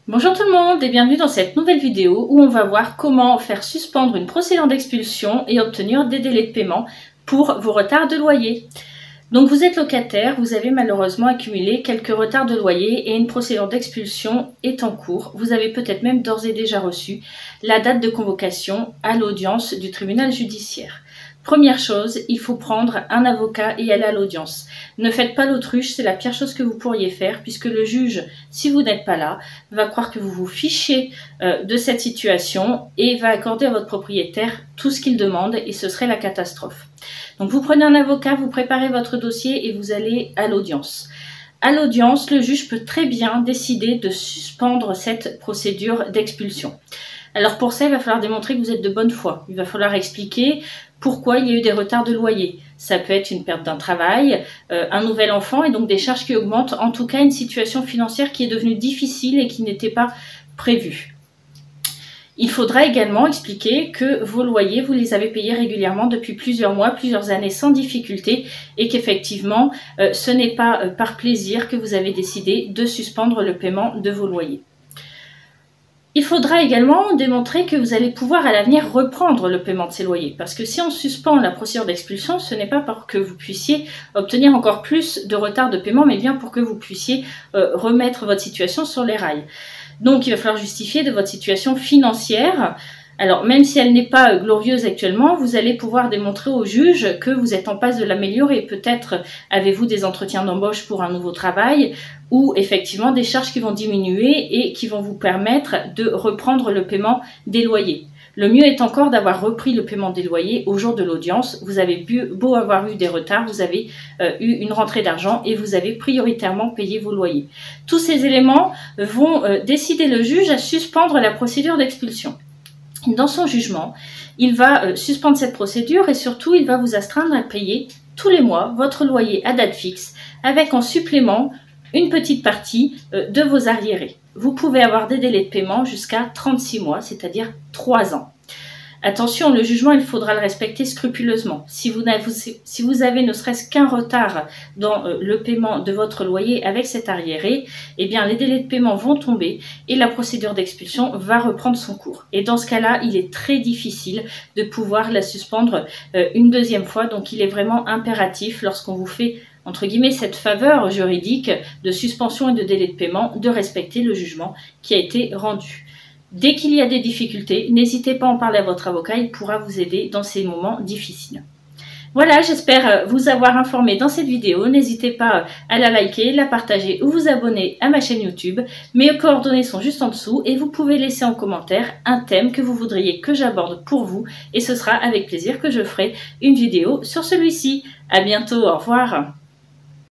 Bonjour tout le monde et bienvenue dans cette nouvelle vidéo où on va voir comment faire suspendre une procédure d'expulsion et obtenir des délais de paiement pour vos retards de loyer. Donc vous êtes locataire, vous avez malheureusement accumulé quelques retards de loyer et une procédure d'expulsion est en cours. Vous avez peut-être même d'ores et déjà reçu la date de convocation à l'audience du tribunal judiciaire. Première chose, il faut prendre un avocat et aller à l'audience. Ne faites pas l'autruche, c'est la pire chose que vous pourriez faire puisque le juge, si vous n'êtes pas là, va croire que vous vous fichez de cette situation et va accorder à votre propriétaire tout ce qu'il demande et ce serait la catastrophe. Donc vous prenez un avocat, vous préparez votre dossier et vous allez à l'audience. À l'audience, le juge peut très bien décider de suspendre cette procédure d'expulsion. Alors pour ça, il va falloir démontrer que vous êtes de bonne foi. Il va falloir expliquer pourquoi il y a eu des retards de loyer. Ça peut être une perte d'un travail, un nouvel enfant et donc des charges qui augmentent. En tout cas, une situation financière qui est devenue difficile et qui n'était pas prévue. Il faudra également expliquer que vos loyers, vous les avez payés régulièrement depuis plusieurs mois, plusieurs années sans difficulté et qu'effectivement, ce n'est pas par plaisir que vous avez décidé de suspendre le paiement de vos loyers. Il faudra également démontrer que vous allez pouvoir à l'avenir reprendre le paiement de ces loyers. Parce que si on suspend la procédure d'expulsion, ce n'est pas pour que vous puissiez obtenir encore plus de retard de paiement, mais bien pour que vous puissiez remettre votre situation sur les rails. Donc il va falloir justifier de votre situation financière. Alors même si elle n'est pas glorieuse actuellement, vous allez pouvoir démontrer au juge que vous êtes en passe de l'améliorer. Peut-être avez-vous des entretiens d'embauche pour un nouveau travail ou effectivement des charges qui vont diminuer et qui vont vous permettre de reprendre le paiement des loyers. Le mieux est encore d'avoir repris le paiement des loyers au jour de l'audience. Vous avez beau avoir eu des retards, vous avez eu une rentrée d'argent et vous avez prioritairement payé vos loyers. Tous ces éléments vont décider le juge à suspendre la procédure d'expulsion. Dans son jugement, il va suspendre cette procédure et surtout, il va vous astreindre à payer tous les mois votre loyer à date fixe avec en supplément une petite partie de vos arriérés. Vous pouvez avoir des délais de paiement jusqu'à 36 mois, c'est-à-dire 3 ans. Attention, le jugement, il faudra le respecter scrupuleusement. Si vous avez ne serait-ce qu'un retard dans le paiement de votre loyer avec cet arriéré, eh bien les délais de paiement vont tomber et la procédure d'expulsion va reprendre son cours. Et dans ce cas-là, il est très difficile de pouvoir la suspendre une deuxième fois. Donc il est vraiment impératif lorsqu'on vous fait entre guillemets cette faveur juridique de suspension et de délai de paiement, de respecter le jugement qui a été rendu. Dès qu'il y a des difficultés, n'hésitez pas à en parler à votre avocat, il pourra vous aider dans ces moments difficiles. Voilà, j'espère vous avoir informé dans cette vidéo. N'hésitez pas à la liker, la partager ou vous abonner à ma chaîne YouTube. Mes coordonnées sont juste en dessous et vous pouvez laisser en commentaire un thème que vous voudriez que j'aborde pour vous et ce sera avec plaisir que je ferai une vidéo sur celui-ci. À bientôt, au revoir.